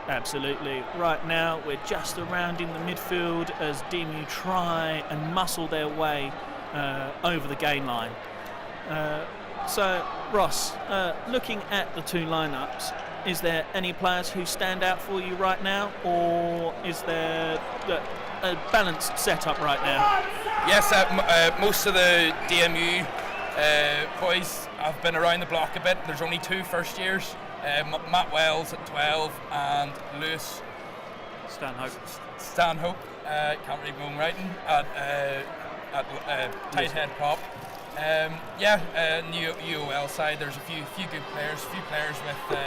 Absolutely. Right now, we're just around in the midfield as DMU try and muscle their way over the gain line. So, Ross, looking at the two lineups, is there any players who stand out for you right now, or is there a balanced setup right now? Yes, most of the DMU boys have been around the block a bit. There's only two first years. Matt Wells at 12 and Lewis Stanhope, can't read my own writing, at tight head prop. In the UOL side, there's a few good players, with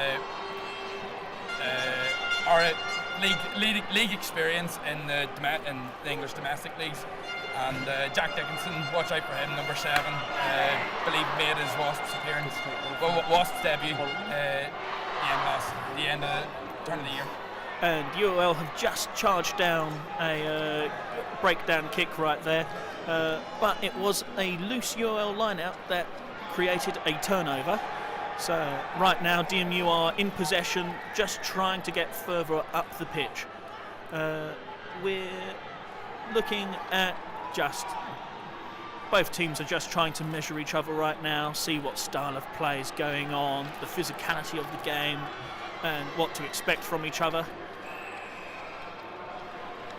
our league experience in the English domestic leagues. And Jack Dickinson, watch out for him, number 7. Believe made his Wasps debut the end of the turn of the year. And UOL have just charged down a breakdown kick right there, but it was a loose UOL line-out that created a turnover. So right now DMU are in possession, just trying to get further up the pitch. We're looking at both teams are just trying to measure each other right now, see what style of play is going on, the physicality of the game, and what to expect from each other.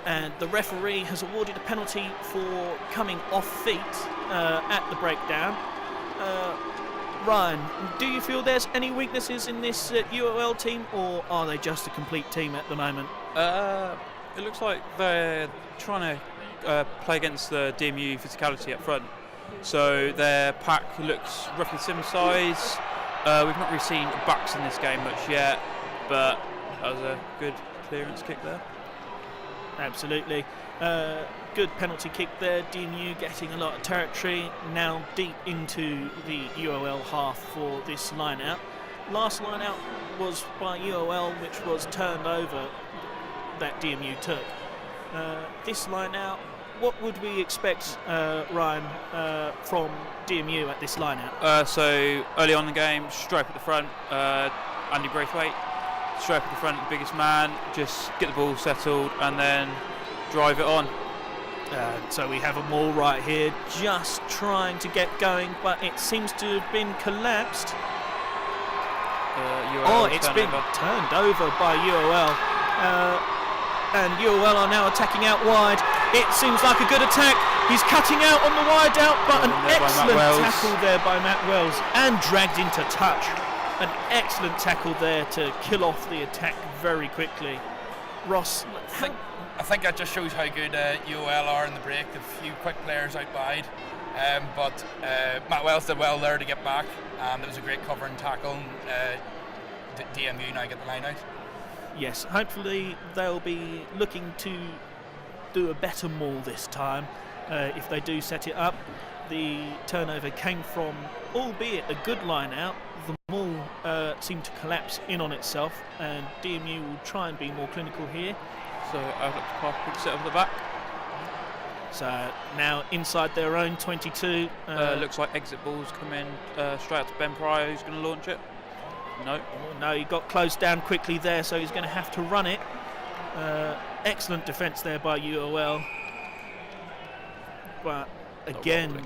And the referee has awarded a penalty for coming off feet at the breakdown. Ryan, do you feel there's any weaknesses in this UOL team, or are they just a complete team at the moment? It looks like they're trying to play against the DMU physicality up front. So their pack looks roughly similar size. We've not really seen backs in this game much yet, but that was a good clearance kick there. Absolutely. Good penalty kick there. DMU getting a lot of territory, now deep into the UOL half for this line-out. Last line-out was by UOL, which was turned over that DMU took. This line-out, what would we expect, Ryan, from DMU at this line-out? So early on in the game, stroke at the front, Andy Braithwaite, stroke at the front, biggest man, just get the ball settled and then drive it on. So we have a maul right here, just trying to get going, but it seems to have been collapsed. It's been turned over by UOL. And UOL are now attacking out wide. It seems like a good attack. He's cutting out on the wide out, but an excellent tackle there by Matt Wells and dragged into touch. An excellent tackle there to kill off the attack very quickly. Ross, I think that just shows how good UOL are in the break. The few quick players out wide, but Matt Wells did well there to get back, and it was a great covering tackle. DMU now get the line out. Yes, hopefully they'll be looking to do a better maul this time. If they do set it up, the turnover came from, albeit a good line out, the maul seemed to collapse in on itself, and DMU will try and be more clinical here. So I've got to pass a quick set over the back. So now inside their own 22. Looks like exit balls come in straight out to Ben Pryor, who's going to launch it. No, he got closed down quickly there, so he's going to have to run it. Excellent defence there by UOL. But again,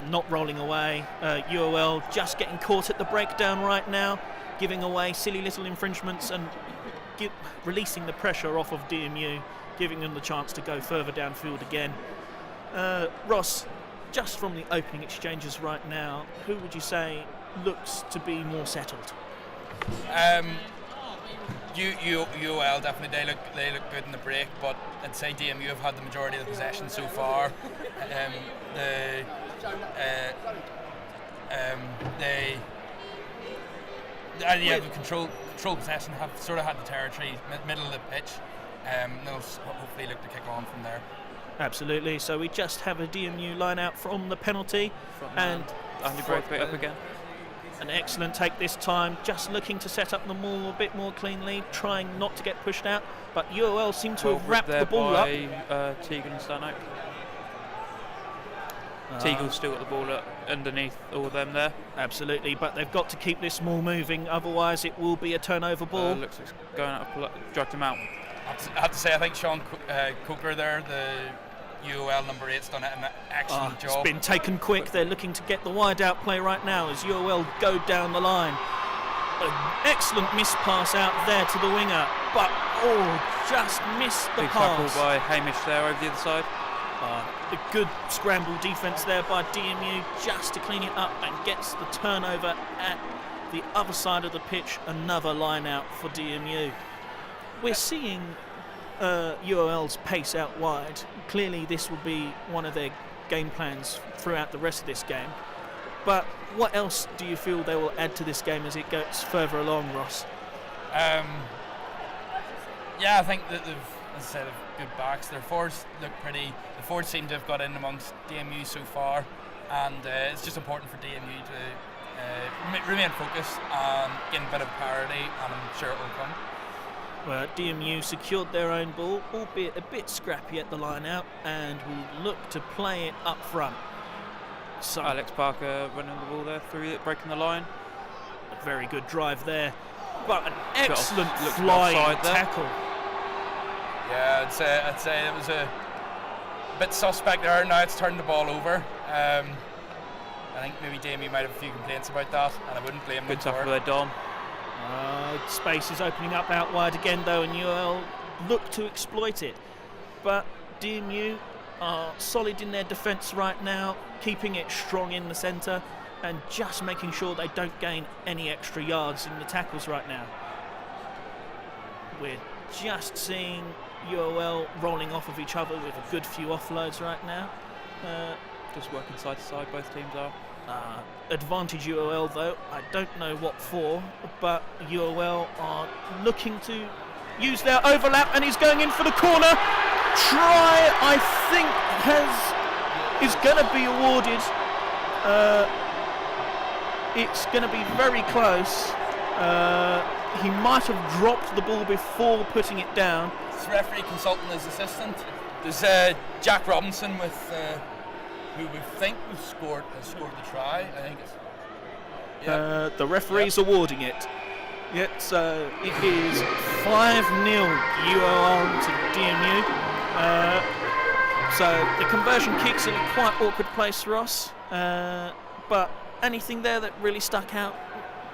not rolling away. UOL just getting caught at the breakdown right now, giving away silly little infringements and releasing the pressure off of DMU, giving them the chance to go further downfield again. Ross, just from the opening exchanges right now, who would you say looks to be more settled? UOL definitely they look good in the break, but I'd say DMU have had the majority of the possession so far. The control possession, have sort of had the territory middle of the pitch. They'll hopefully look to kick on from there. Absolutely. So we just have a DMU line out from the penalty, and Andy Braithwaite up again. An excellent take this time, just looking to set up the maul a bit more cleanly, trying not to get pushed out, but UOL seem to have wrapped the ball up. Tegan and Stanhope. Teagle's still got the ball underneath all of them there. Absolutely, but they've got to keep this ball moving, otherwise it will be a turnover ball. Looks like it's going up, dragged him out. I have to say, I think Sean Coker there, the UOL number 8's done an excellent job. It's been taken quick. They're looking to get the wide out play right now as UOL go down the line. An excellent miss pass out there to the winger, but just missed the Big pass. tackle by Hamish there over the other side. A good scramble defence there by DMU just to clean it up and gets the turnover at the other side of the pitch. Another line out for DMU. We're seeing UOL's pace out wide. Clearly this will be one of their game plans throughout the rest of this game. But what else do you feel they will add to this game as it goes further along, Ross? Yeah, I think that they've, as I said, good backs. Their forwards look pretty. The forwards seem to have got in amongst DMU so far, and it's just important for DMU to remain focused and gain a bit of parity, and I'm sure it will come. Well, DMU secured their own ball, albeit a bit scrappy at the line out, and will look to play it up front. So Alex Parker running the ball there through it, breaking the line. A very good drive there, but an excellent looks flying offside there. tackle. Yeah, I'd say it was a bit suspect there. Now it's turned the ball over. I think maybe DMU might have a few complaints about that, and I wouldn't blame them Good for tackle it. there, Dom. Space is opening up out wide again though, and UOL look to exploit it. But DMU are solid in their defence right now, keeping it strong in the centre and just making sure they don't gain any extra yards in the tackles right now. We're just seeing UOL rolling off of each other with a good few offloads right now. Just working side to side, both teams are. Advantage UOL though, I don't know what for, but UOL are looking to use their overlap, and he's going in for the corner. Try, I think, is going to be awarded. It's going to be very close. He might have dropped the ball before putting it down. This referee consulting his assistant. There's Jack Robinson with who we think has scored the try. I think it's the referee's awarding it. Yep, so it is 5-0 UOL to DMU. So the conversion kick's in a quite awkward place for us. But anything there that really stuck out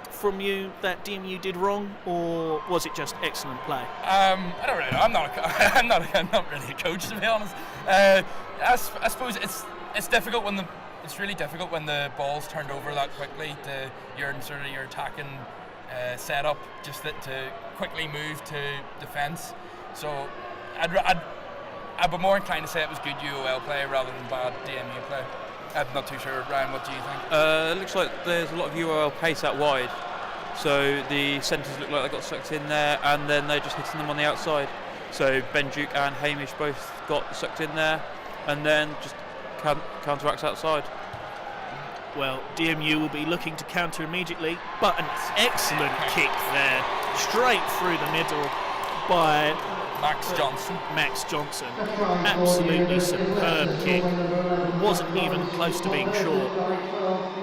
from you that DMU did wrong, or was it just excellent play? I don't really know. I'm not really a coach, to be honest. I suppose it's difficult when it's really difficult when the ball's turned over that quickly. Your attacking setup just to quickly move to defence. So I'd be more inclined to say it was good UOL play rather than bad DMU play. I'm not too sure. Ryan, what do you think? It looks like there's a lot of UOL pace out wide, so the centres look like they got sucked in there, and then they're just hitting them on the outside. So Ben Duke and Hamish both got sucked in there, and then just counteracts outside. Well, DMU will be looking to counter immediately, but an excellent kick there, straight through the middle by Max Johnson. Absolutely superb kick. Wasn't even close to being short.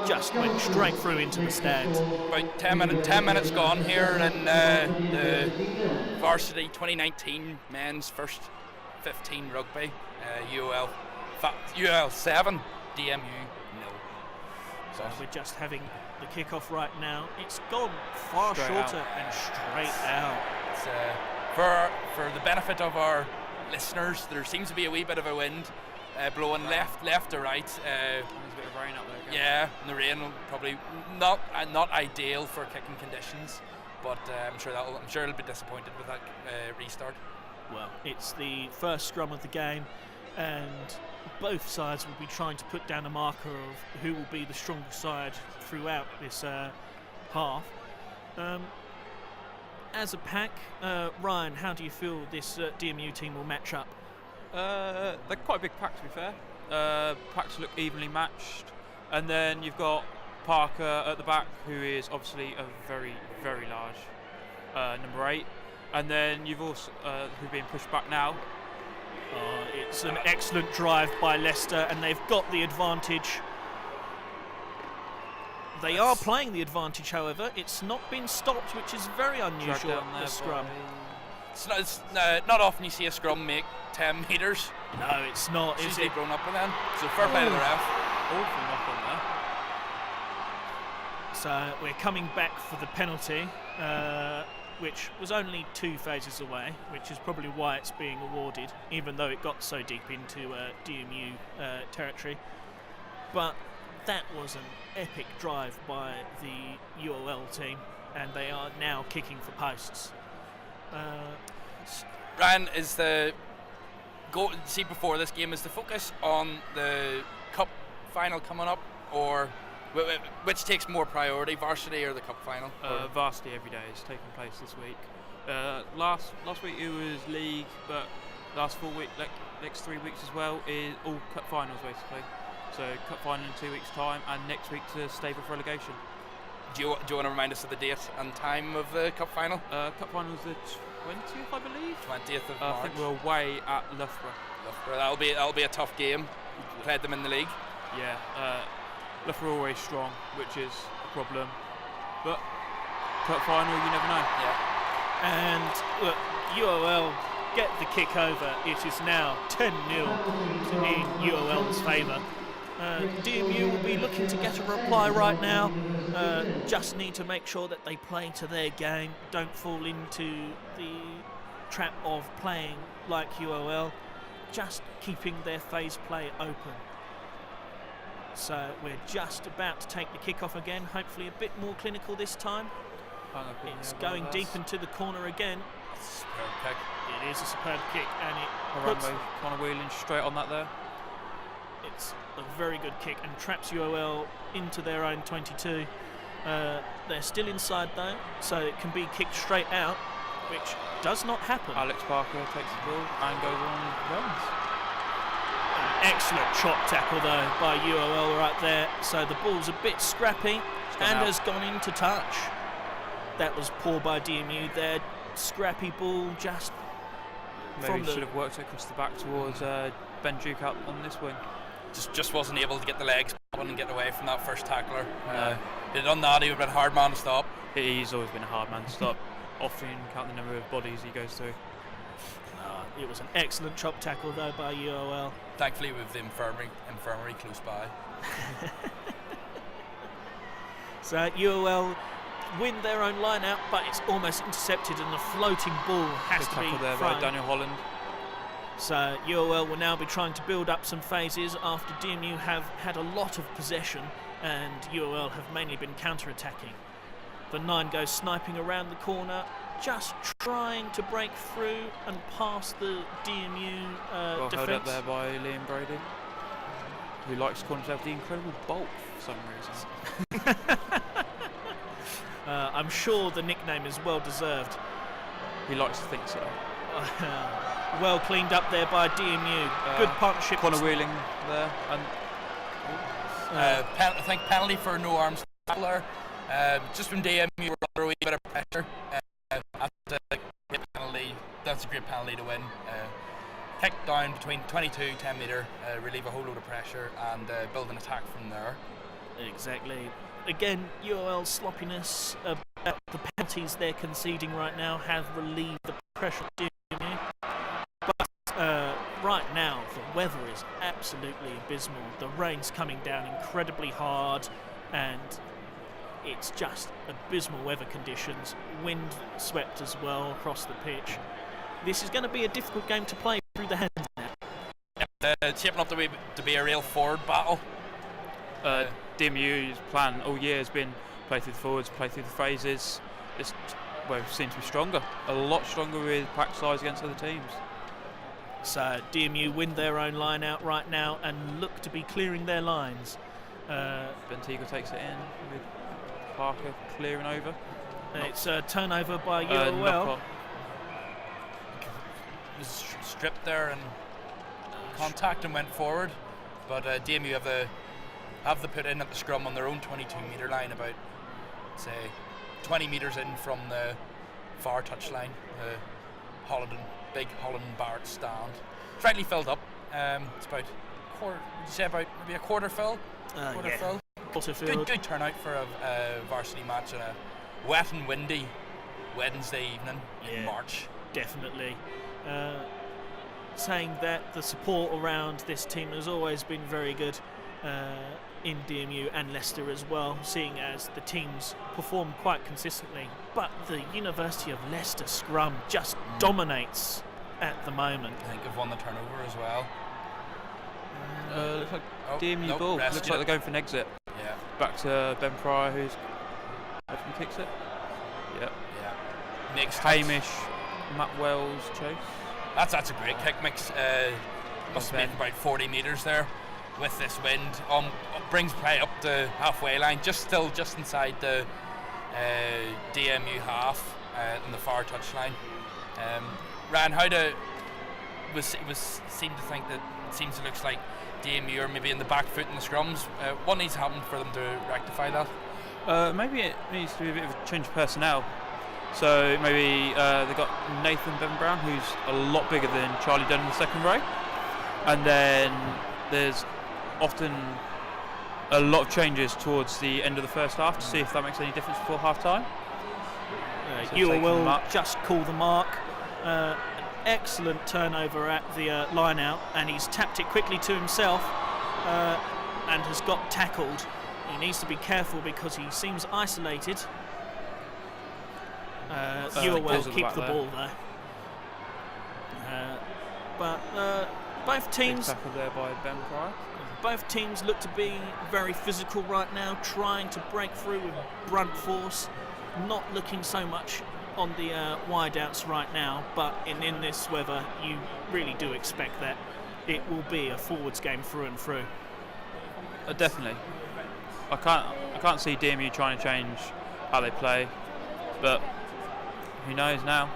Just went straight through into the stands. About 10 minutes gone here in the Varsity 2019 men's first 15 rugby. UOL 7, DMU 0. So we're just having the kick-off right now. It's gone far Straight shorter out. and straight out. It's, for the benefit of our listeners, there seems to be a wee bit of a wind blowing left to right. There's a bit of rain up there. Yeah, and the rain will probably not ideal for kicking conditions, but I'm sure it'll be disappointed with that restart. Well, it's the first scrum of the game, and both sides will be trying to put down a marker of who will be the stronger side throughout this half. As a pack, Ryan, how do you feel this DMU team will match up? They're quite a big pack, to be fair. Packs look evenly matched, and then you've got Parker at the back, who is obviously a very, very large number 8, and then you've also who's being pushed back now. Oh, it's an excellent drive by Leicester, and they've got the advantage. They are playing the advantage, however. It's not been stopped, which is very unusual in the scrum. It's not often you see a scrum make 10 metres. No, it's not, is it? Grown up with them. So fair play to the ref. Awful knock on there. So we're coming back for the penalty, which was only 2 phases away, which is probably why it's being awarded, even though it got so deep into DMU territory. But that was an epic drive by the UOL team, and they are now kicking for posts. Ryan, is the goal, see before this game, is the focus on the cup final coming up, or which takes more priority, varsity or the cup final? Varsity every day is taking place this week. Last week it was league, but last 4 weeks, next 3 weeks as well, is all cup finals basically. So cup final in 2 weeks' time, and next week to stay with relegation. Do you want to remind us of the date and time of the cup final? Cup final is the 20th, I believe. 20th of March. I think we're away at Loughborough. That'll be a tough game. Played them in the league. Yeah, Loughborough are always strong, which is a problem. But cup final, you never know. Yeah. And look, UOL get the kick over. It is now 10-0 in UOL's favour. DMU will be looking to get a reply right now. Just need to make sure that they play to their game, don't fall into the trap of playing like UOL, just keeping their phase play open. So we're just about to take the kick-off again, hopefully a bit more clinical this time. It's going deep into the corner again. Superb kick. It is a superb kick, and it puts... kind of wheeling straight on that there. It's a very good kick and traps UOL into their own 22. They're still inside though, so it can be kicked straight out, which does not happen. Alex Parker takes the ball and goes on and runs. An excellent chop tackle though by UOL right there, so the ball's a bit scrappy and has gone into touch. That was poor by DMU there. Scrappy ball just maybe should have worked it across the back towards Ben Duke out on this wing. Just wasn't able to get the legs on and get away from that first tackler. If he'd done that, he would have been a hard man to stop. He's always been a hard man to stop. Often count the number of bodies he goes through. It was an excellent chop tackle though by UOL. Thankfully with the infirmary close by. So UOL win their own line out, but it's almost intercepted and the floating ball has to be there thrown. by Daniel Holland. So UOL will now be trying to build up some phases after DMU have had a lot of possession and UOL have mainly been counter-attacking. The 9 goes sniping around the corner, just trying to break through and past the DMU well defence. held up there by Liam Brady, who likes to call himself the Incredible Bulk for some reason. I'm sure the nickname is well deserved. He likes to think so. Well cleaned up there by DMU. Good partnership. Connor Wheeling there. And I think penalty for no arms tackler. Just from DMU were under a wee bit of pressure. That's a great penalty. That's a great penalty to win. Kick down between 22, 10 metre, relieve a whole load of pressure and build an attack from there. Exactly. Again, UOL's sloppiness about the penalties they're conceding right now have relieved the pressure of DMU. But right now, the weather is absolutely abysmal. The rain's coming down incredibly hard, and it's just abysmal weather conditions. Wind swept as well across the pitch. This is going to be a difficult game to play through the hands now. It's shaping up to be a real forward battle. DMU's plan all year has been play through the forwards, play through the phases. It's seems to be stronger, a lot stronger with pack size against other teams. So DMU win their own line out right now and look to be clearing their lines. Bentigo takes it in with Parker clearing over. It's a turnover by UOL. Was stripped there and contact and went forward, but DMU have the put in at the scrum on their own 22 metre line, about say 20 metres in from the far touchline, the big Holland and Barrett stand. slightly filled up. It's about maybe a quarter fill. Fill. Quarter fill. Good turnout for a varsity match on a wet and windy Wednesday evening in March. Definitely. Saying that the support around this team has always been very good in DMU and Leicester as well, seeing as the teams perform quite consistently. But the University of Leicester scrum just dominates at the moment. I think they've won the turnover as well. Looks like DMU ball. Looks like they're going for an exit. Yeah. Back to Ben Pryor, who's often kicks it. Yeah. Makes Hamish, Matt Wells, Chase. That's a great kick mix. Must make about 40 metres there with this wind. Brings play up the halfway line, just inside the DMU half in the far touchline. Ryan, seem to think that it looks like DMU are maybe in the back foot in the scrums. What needs to happen for them to rectify that? Maybe it needs to be a bit of a change of personnel. So maybe they got Nathan Bevan Brown, who's a lot bigger than Charlie Dunn in the second row, and then there's often a lot of changes towards the end of the first half to see if that makes any difference before half time. UOL just call the mark. An excellent turnover at the line out, and he's tapped it quickly to himself and has got tackled. He needs to be careful because he seems isolated. UOL keep the ball though. But both teams. Tackle there by Ben Pryor. Both teams look to be very physical right now, trying to break through with brunt force. Not looking so much on the wide outs right now, but in this weather, you really do expect that it will be a forwards game through and through. Definitely. I can't see DMU trying to change how they play, but who knows now?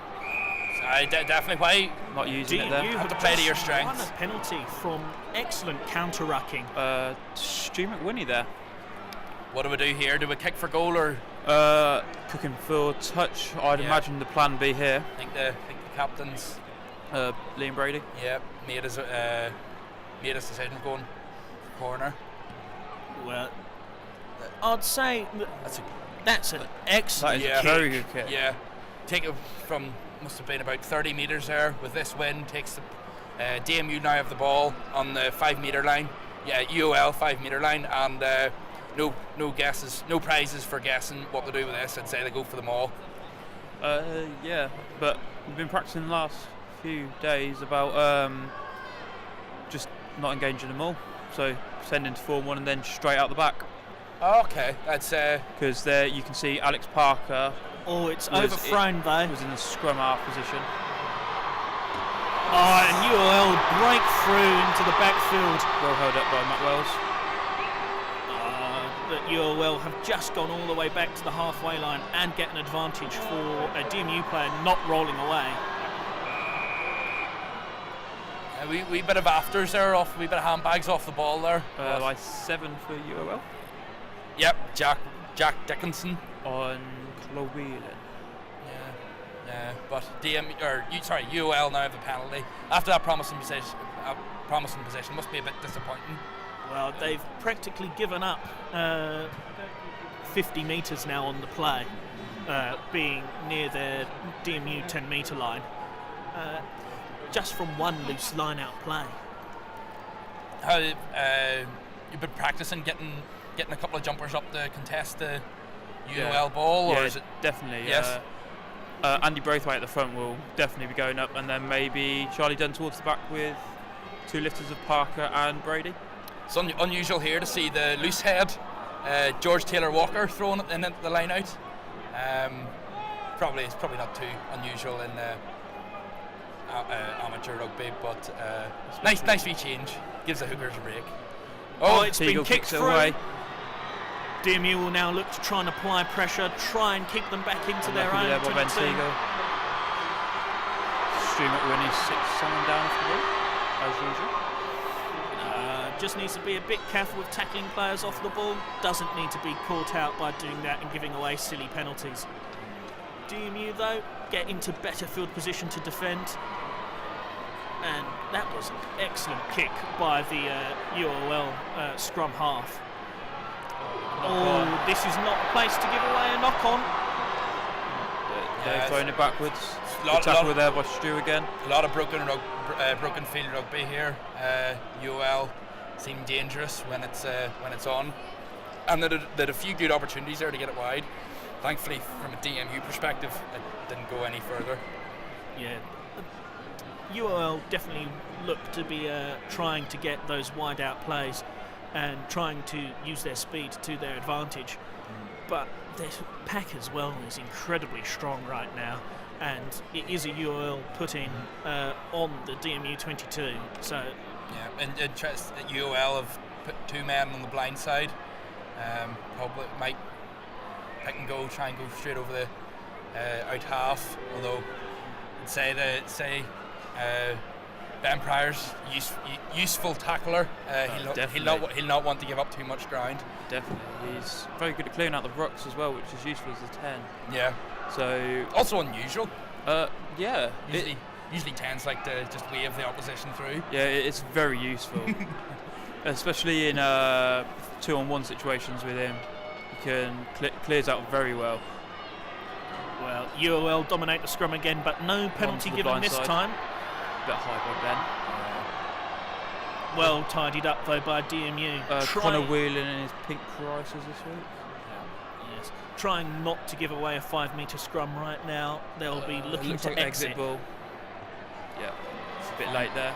Definitely why not using DMU it there. You have to play to your strengths. Won a penalty from excellent counter-rucking. Stu McWhinney there. What do we do here? Do we kick for goal or? Cooking for touch. I'd imagine the plan B here. I think the captains. Liam Brady. Yeah, made his decision going corner. Well, I'd say that's an excellent That is a very good kick. Yeah, take it from must have been about 30 metres there with this wind. Takes the DMU now have the ball on the 5 metre line. Yeah, UOL 5 metre line, and no guesses, no prizes for guessing what to do with this. I'd say they go for them all. Yeah, but we've been practicing the last few days about just not engaging them all. So send into form one and then straight out the back. Okay, that's because there you can see Alex Parker. Oh, it's overthrown though. Was in the scrum half position. Oh, and UOL break through into the backfield. Well held up by Matt Wells. But UOL have just gone all the way back to the halfway line and get an advantage for a DMU player not rolling away. We bit of afters there off, we bit of handbags off the ball there. Like 7 for UOL. Yep, Jack Dickinson on Clowhelan. Yeah, but UOL now have the penalty after that promising position. Must be a bit disappointing. Well, they've practically given up 50 metres now on the play, being near their DMU 10 metre line, just from one loose line-out play. How you've been practicing getting a couple of jumpers up to contest the UOL ball, or is it definitely? Yes. Andy Braithwaite at the front will definitely be going up, and then maybe Charlie Dunn towards the back with 2 lifters of Parker and Brady. It's unusual here to see the loose head George Taylor Walker throwing it in at the line out. It's probably not too unusual in amateur rugby, but nice wee change. Gives the hookers a break. Oh, it's been kicked kicks through. away. DMU will now look to try and apply pressure, try and kick them back into their own. There by Ben Siegel. Stu McWhinney sits someone down off the ball, as usual. Just needs to be a bit careful with tackling players off the ball. Doesn't need to be caught out by doing that and giving away silly penalties. DMU though get into better field position to defend, And that was an excellent kick by the UOL scrum half. Oh, this is not a place to give away a knock on. They're throwing it backwards. Lot tackle there by Stu again. A lot of broken field rugby here. UOL seem dangerous when it's on, and there had a few good opportunities there to get it wide. Thankfully, from a DMU perspective, it didn't go any further. Yeah, UOL definitely look to be trying to get those wide out plays and trying to use their speed to their advantage. But their pack as well is incredibly strong right now, and it is a UOL put in on the DMU 22. So yeah, and interest that UOL have put 2 men on the blind side. Probably might try and go straight over the out half. Although I'd say Ben Pryor's useful tackler. He'll not want to give up too much ground. Definitely, he's very good at clearing out the rucks as well, which is useful as a 10. Yeah. So also unusual. Yeah. Usually 10s like to just wave the opposition through. Yeah, it's very useful, especially in 2-on-1 situations with him. He can clears out very well. Well, UOL dominate the scrum again, but no penalty given this time. Bit high by Ben. Well tidied up though by DMU. Connor Whelan in his pink prices this week. Yes, trying not to give away a 5-metre scrum right now. They'll be looking to like exit. Ball. Yeah, it's a bit late there.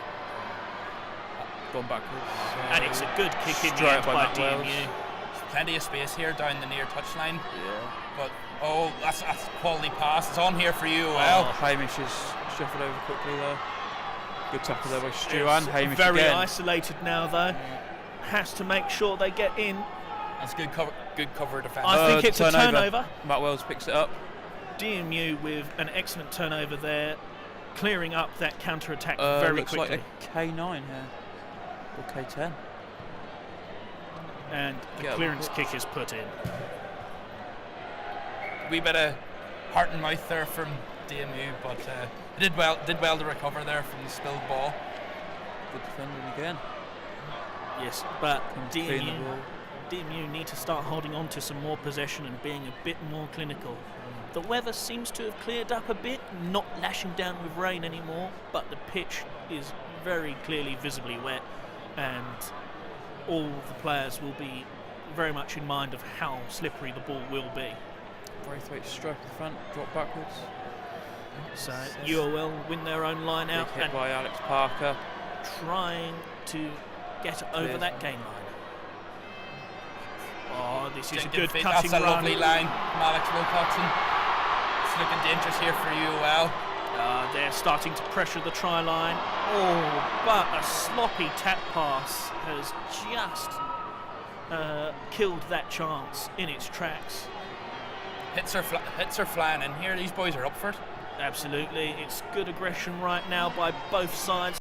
Gone backwards. And it's a good kick in the end by DMU. Plenty of space here down the near touchline. Yeah. But that's a quality pass. It's on here for you. Well, Hamish is shuffled over quickly there. Good tackle there by Stu and Hamish very again. isolated now though. Has to make sure they get in. That's good cover defence. I think it's a turnover. Matt Wells picks it up. DMU with an excellent turnover there, clearing up that counter-attack very looks quickly. Like a K9 here, or K10. And the clearance kick is put in. Wee bit of heart and mouth there from DMU, but did well to recover there from the spilled ball. Good defending again. Yes, but DMU need to start holding on to some more possession and being a bit more clinical. The weather seems to have cleared up a bit, not lashing down with rain anymore, but the pitch is very clearly visibly wet, and all the players will be very much in mind of how slippery the ball will be. Braithwaite strike at the front, drop backwards. So UOL win their own line out and by Alex Parker, trying to get over that gain line. Oh, this is a good cutting That's a run. lovely line from Alex Wilcoxon. It's looking dangerous here for UOL. They're starting to pressure the try line. Oh, but a sloppy tap pass has just killed that chance in its tracks. Hits are flying in here. These boys are up for it. Absolutely. It's good aggression right now by both sides.